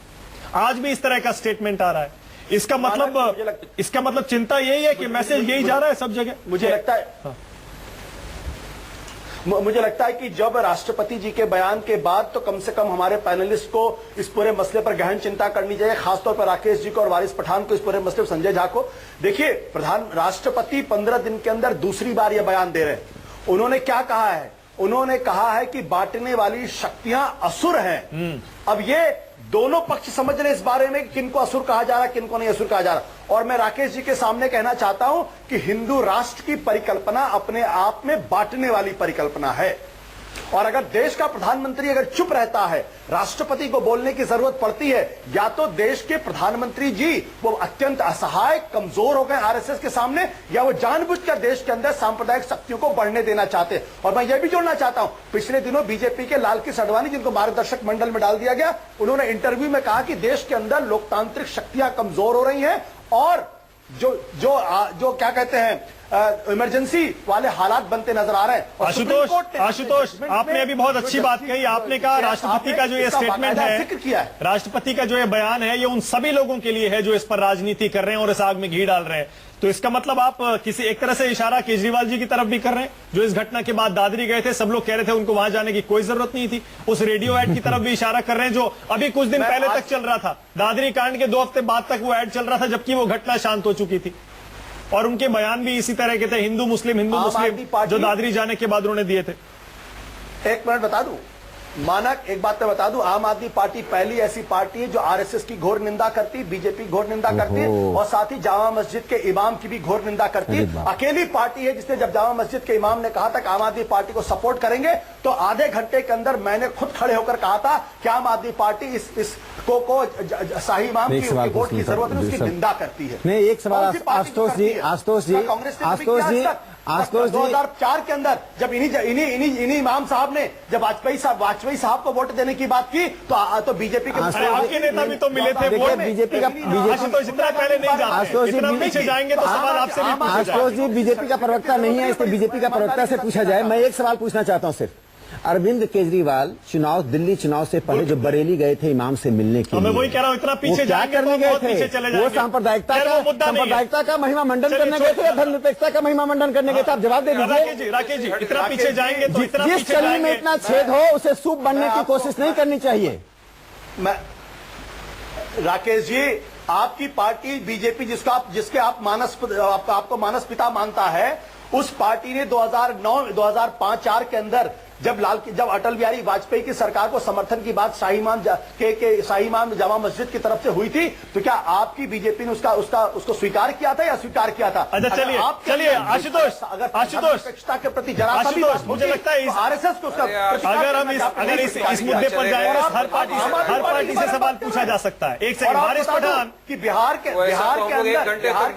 आज भी इस तरह का स्टेटमेंट आ रहा है। इसका मतलब चिंता यही है कि मैसेज यही जा रहा है सब जगह। मुझे लगता है कि जब राष्ट्रपति जी के बयान के बाद तो कम से कम हमारे पैनलिस्ट को इस पूरे मसले पर गहन चिंता करनी चाहिए, खासतौर पर राकेश जी को और वारिस पठान को, इस पूरे मसले पर संजय झा को। देखिए, राष्ट्रपति 15 दिन के अंदर दूसरी बार यह बयान दे रहे हैं। उन्होंने क्या कहा है? उन्होंने कहा है कि बांटने वाली शक्तियां असुर हैं। अब ये दोनों पक्ष समझ रहे इस बारे में कि किनको असुर कहा जा रहा है, किनको नहीं असुर कहा जा रहा। और मैं राकेश जी के सामने कहना चाहता हूं कि हिंदू राष्ट्र की परिकल्पना अपने आप में बांटने वाली परिकल्पना है। और अगर देश का प्रधानमंत्री अगर चुप रहता है, राष्ट्रपति को बोलने की जरूरत पड़ती है, या तो देश के प्रधानमंत्री जी वो अत्यंत असहाय, कमजोर हो गए आरएसएस के सामने, या वो जानबूझकर देश के अंदर सांप्रदायिक शक्तियों को बढ़ने देना चाहते। और मैं ये भी जोड़ना चाहता हूं, पिछले दिनों बीजेपी के लालकृष्ण आडवाणी, जिनको मार्गदर्शक मंडल में डाल दिया गया, उन्होंने इंटरव्यू में कहा कि देश के अंदर लोकतांत्रिक शक्तियां कमजोर हो रही हैं और जो क्या कहते हैं इमरजेंसी वाले हालात बनते नजर आ रहे हैं। आशुतोष, आपने अभी बहुत अच्छी बात कही। आपने कहा राष्ट्रपति का जो ये स्टेटमेंट है, जिक्र किया है, राष्ट्रपति का जो ये बयान है, ये उन सभी लोगों के लिए है जो इस पर राजनीति कर रहे हैं और इस आग में घी डाल रहे हैं। तो इसका मतलब आप किसी एक तरह से इशारा केजरीवाल जी की तरफ भी कर रहे हैं, जो इस घटना के बाद दादरी गए थे, सब लोग कह रहे थे उनको वहां जाने की कोई जरूरत नहीं थी। उस रेडियो एड की तरफ भी इशारा कर रहे हैं जो अभी कुछ दिन पहले तक चल रहा था। दादरी कांड के 2 हफ्ते बाद तक वो एड चल रहा था, जबकि वो घटना शांत हो चुकी थी। और उनके बयान भी इसी तरह के थे, हिंदू मुस्लिम जो दादरी जाने के बाद उन्होंने दिए थे। 1 मिनट बता दूं मानक, एक बात मैं बता दूं, आम आदमी पार्टी पहली ऐसी पार्टी है जो आरएसएस की घोर निंदा करती, बीजेपी घोर निंदा करती है, और साथ ही जामा मस्जिद के इमाम की भी घोर निंदा करती है। अकेली पार्टी है जिसने, जब जामा मस्जिद के इमाम ने कहा था कि आम आदमी पार्टी को सपोर्ट करेंगे, तो आधे घंटे के अंदर मैंने खुद खड़े होकर कहा था कि आम आदमी पार्टी इस शाही इमाम की वोट की जरूरत है, उसकी निंदा करती है। नहीं, एक सवाल आशुतोष जी, कांग्रेस ने 2004 के अंदर जब इन्हीं इमाम साहब ने जब वाजपेयी साहब को वोट देने की बात की, तो बीजेपी के आपके नेता भी तो मिले थे। बीजेपी का इतना पहले नहीं जाते, इतना पीछे जाएंगे तो सवाल आपसे भी पूछा जाएगा। आशुतोष जी बीजेपी का प्रवक्ता नहीं है, इसलिए बीजेपी का प्रवक्ता से पूछा जाए। मैं एक सवाल पूछना चाहता हूं सिर्फ, अरविंद केजरीवाल दिल्ली चुनाव से पहले जो बरेली गए थे इमाम से मिलने के लिए, मैं वही कह रहा हूं, इतना पीछे क्या करने गए थे? वो सांप्रदायिकता का महिमा मंडन करने गए थे या धर्मनिरपेक्षता का महिमा मंडन करने गए थे? आप जवाब दे दीजिए। राकेश जी, इतना पीछे जाएंगे तो जिस कली में इतना छेद हो उसे सूप बनने की कोशिश नहीं करनी चाहिए। राकेश जी, आपकी पार्टी बीजेपी जिसके आपको मानस पिता मानता है, उस पार्टी ने 2009, 2005-4 के अंदर जब अटल बिहारी वाजपेयी की सरकार को समर्थन की बात शाही इमाम जामा मस्जिद की तरफ से हुई थी, तो क्या आपकी बीजेपी ने उसको स्वीकार किया था या स्वीकार किया था? अच्छा, चलिए आशुतोष, निरपेक्षता के प्रति जरा सा भी बात मुझे लगता है आरएसएस को उसका अगर हम इस मुद्दे पर जाए तो हर पार्टी से सवाल पूछा जा सकता है। एक सेकंड, वारिस पठान कि बिहार के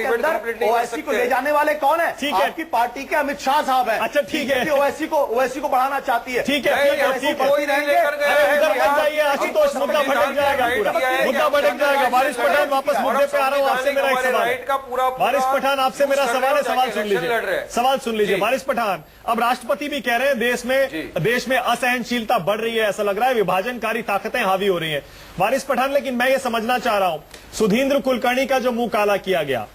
अंदर ओवैसी को ले जाने वाले कौन है? ठीक है, आपकी पार्टी के अमित शाह साहब है। अच्छा ठीक है, ओवैसी को बढ़ाना चाहती है। ठीक है, कोई नहीं लेकर गए। उधर मत जाइए आशुतोष, मुद्दा भटक जाएगा, मुद्दा भटक जाएगा। वारिस पठान वापस मुद्दे पे आ रहा हूँ। आपसे मेरा एक सवाल, वारिस पठान आपसे मेरा सवाल है, सवाल सुन लीजिए। वारिस पठान, अब राष्ट्रपति भी कह रहे हैं देश में असहनशीलता बढ़ रही है, ऐसा लग रहा है विभाजनकारी ताकतें हावी हो रही है। वारिस पठान, लेकिन मैं ये समझना चाह रहा हूं, सुधींद्र कुलकर्णी का जो मुंह काला किया गया,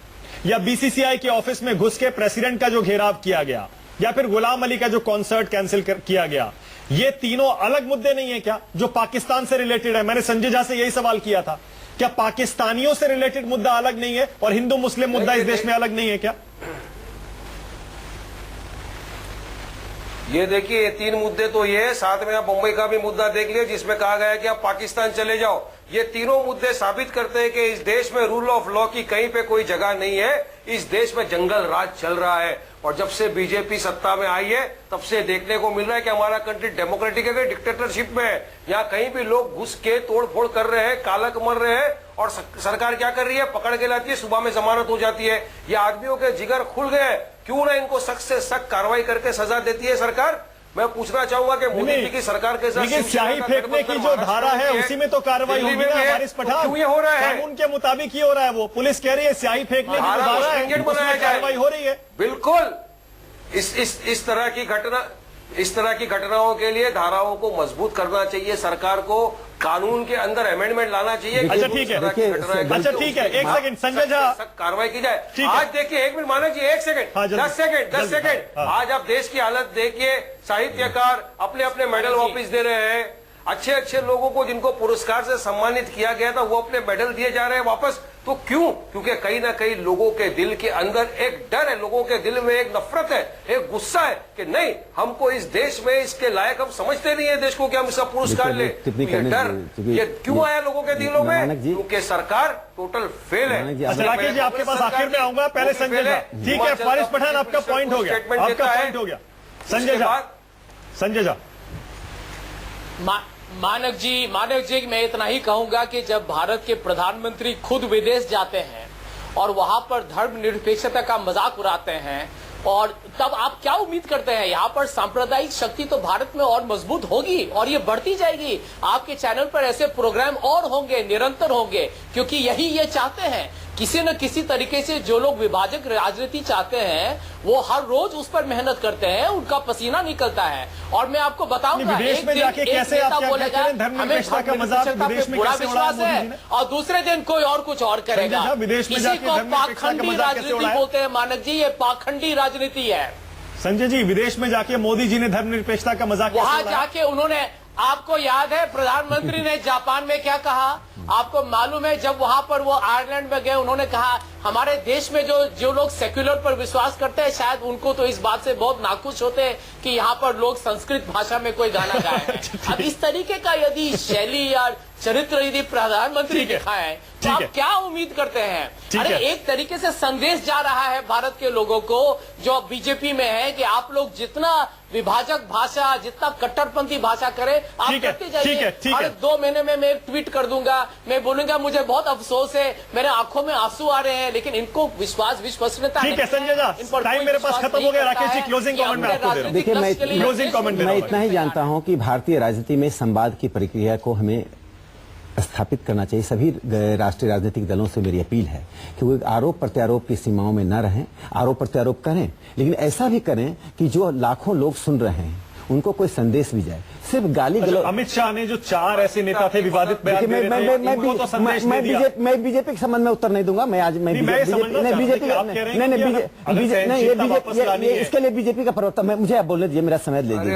या बीसीसीआई के ऑफिस में घुस के प्रेसिडेंट का जो घेराव किया गया, या फिर गुलाम अली का जो कॉन्सर्ट कैंसिल किया गया, ये तीनों अलग मुद्दे नहीं है क्या, जो पाकिस्तान से रिलेटेड है? मैंने संजय झा से यही सवाल किया था, क्या पाकिस्तानियों से रिलेटेड मुद्दा अलग नहीं है और हिंदू मुस्लिम मुद्दा इस देश में अलग नहीं है क्या? ये देखिए, ये तीन मुद्दे तो ये है, साथ में आप मुंबई का भी मुद्दा देख लिया जिसमें कहा गया है कि आप पाकिस्तान चले जाओ। ये तीनों मुद्दे साबित करते हैं कि इस देश में रूल ऑफ लॉ की कहीं पे कोई जगह नहीं है। इस देश में जंगल राज चल रहा है और जब से बीजेपी सत्ता में आई है तब से देखने को मिल रहा है कि हमारा कंट्री डेमोक्रेटिक है, डिक्टेटरशिप में है। यहाँ कहीं भी लोग घुस के तोड़फोड़ कर रहे हैं, कालक मर रहे हैं और सरकार क्या कर रही है? पकड़ के लाती है, सुबह में जमानत हो जाती है। ये आदमियों के जिगर खुल गए, क्यों ना इनको सख्त से सख्त कार्रवाई करके सजा देती है सरकार? मैं पूछना चाहूंगा कि मोदी जी की सरकार के साथ लेकिन स्याही फेंकने की जो धारा है उसी में तो कार्रवाई होगी ना वारिस पठान। क्यों ये हो रहा है? कानून के मुताबिक ही हो रहा है। वो पुलिस कह रही है स्याही फेंकने की जो धारा है उसमें कार्रवाई हो रही है। बिल्कुल। इस तरह की घटनाओं के लिए धाराओं को मजबूत करना चाहिए, सरकार को कानून के अंदर अमेंडमेंट लाना चाहिए। अच्छा ठीक है, अच्छा ठीक है, एक सेकंड संजय झा, कार्रवाई की जाए। आज देखिए, एक मिनट मानक जी, एक सेकंड, 10 सेकंड। आज आप देश की हालत देखिए, साहित्यकार अपने अपने मेडल वापस दे रहे हैं। अच्छे लोगों को जिनको पुरस्कार से सम्मानित किया गया था वो अपने मेडल दिए जा रहे हैं वापस। तो क्यों? क्योंकि कहीं ना कहीं लोगों के दिल के अंदर एक डर है, लोगों के दिल में एक नफरत है, एक गुस्सा है कि नहीं, हमको इस देश में इसके लायक हम समझते नहीं है देश को कि हम इसका पुरस्कार ले। ये डर ये क्यों आया लोगों के दिलों में? क्योंकि सरकार टोटल फेल है। अच्छा राकेश जी, आपके पास आखिर में आऊंगा, पहले संजय झा। ठीक है, वारिस पठान आपका पॉइंट हो गया, आपका पॉइंट हो गया। संजय झा। मानक जी मैं इतना ही कहूंगा कि जब भारत के प्रधानमंत्री खुद विदेश जाते हैं और वहां पर धर्मनिरपेक्षता का मजाक उड़ाते हैं, और तब आप क्या उम्मीद करते हैं? यहाँ पर सांप्रदायिक शक्ति तो भारत में और मजबूत होगी और ये बढ़ती जाएगी। आपके चैनल पर ऐसे प्रोग्राम और होंगे, निरंतर होंगे, क्योंकि यही ये चाहते हैं। किसी न किसी तरीके से जो लोग विभाजक राजनीति चाहते हैं वो हर रोज उस पर मेहनत करते हैं, उनका पसीना निकलता है। और मैं आपको बताऊंगा, विदेश में जाके कैसे आप क्या कहते हैं, धर्मनिरपेक्षता का मजाक विदेश में पूरा कैसे विश्वास है, और दूसरे दिन कोई और कुछ और करेगा। विदेश में इसी जाके को धर्मनिरपेक्षता का पाखंडी मजाक कैसे राजनीति उड़ाया? बोलते हैं मानक जी, ये पाखंडी राजनीति है। संजय जी, विदेश में जाके मोदी जी ने धर्मनिरपेक्षता का मजाक वहां जाके उन्होंने, आपको याद है प्रधानमंत्री ने जापान में क्या कहा? आपको मालूम है, जब वहां पर वो आयरलैंड में गए, उन्होंने कहा हमारे देश में जो लोग सेक्युलर पर विश्वास करते हैं, शायद उनको तो इस बात से बहुत नाखुश होते हैं कि यहाँ पर लोग संस्कृत भाषा में कोई गाना गाए हैं। अब इस तरीके का यदि शैली या चरित्र यदि प्रधानमंत्री दिखाए तो आप क्या उम्मीद करते हैं? अरे एक तरीके से संदेश जा रहा है भारत के लोगों को जो बीजेपी में है कि आप लोग जितना विभाजक भाषा, जितना कट्टरपंथी भाषा करें आप करते जाइए। और 2 महीने में मैं एक ट्वीट कर दूंगा, मैं बोलूंगा मुझे बहुत अफसोस है, मेरे आंखों में आंसू आ रहे हैं, लेकिन इनको विश्वसनीयता। ठीक है संजय जी, टाइम मेरे पास खत्म हो गया। राकेश जी, क्लोजिंग कमेंट में आपको दे रहा हूं। देखिए, मैं इतना ही जानता हूं कि भारतीय राजनीति में संवाद की प्रक्रिया को हमें स्थापित करना चाहिए। सभी राष्ट्रीय राजनीतिक दलों से मेरी अपील है कि वो आरोप प्रत्यारोप की सीमाओं में न रहें, आरोप प्रत्यारोप करें, लेकिन ऐसा भी करें कि जो लाखों लोग सुन रहे हैं उनको कोई संदेश भी जाए। सिर्फ गाली गलौज। अमित शाह ने जो 4 ऐसे नेता थे विवादित बयान दे रहे थे, उनको तो संदेश दे दिया। मैं बीजेपी के संबंध में उत्तर नहीं दूंगा। मैं आज इसके लिए बीजेपी का प्रवक्ता, मुझे आप बोलने दीजिए, मेरा समय ले लीजिए।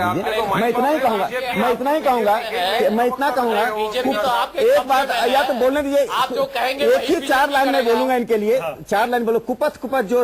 मैं इतना ही कहूंगा एक बात, या तो बोलने दीजिए, एक ही 4 लाइन में बोलूंगा इनके लिए। 4 लाइन बोलो। कुपथ जो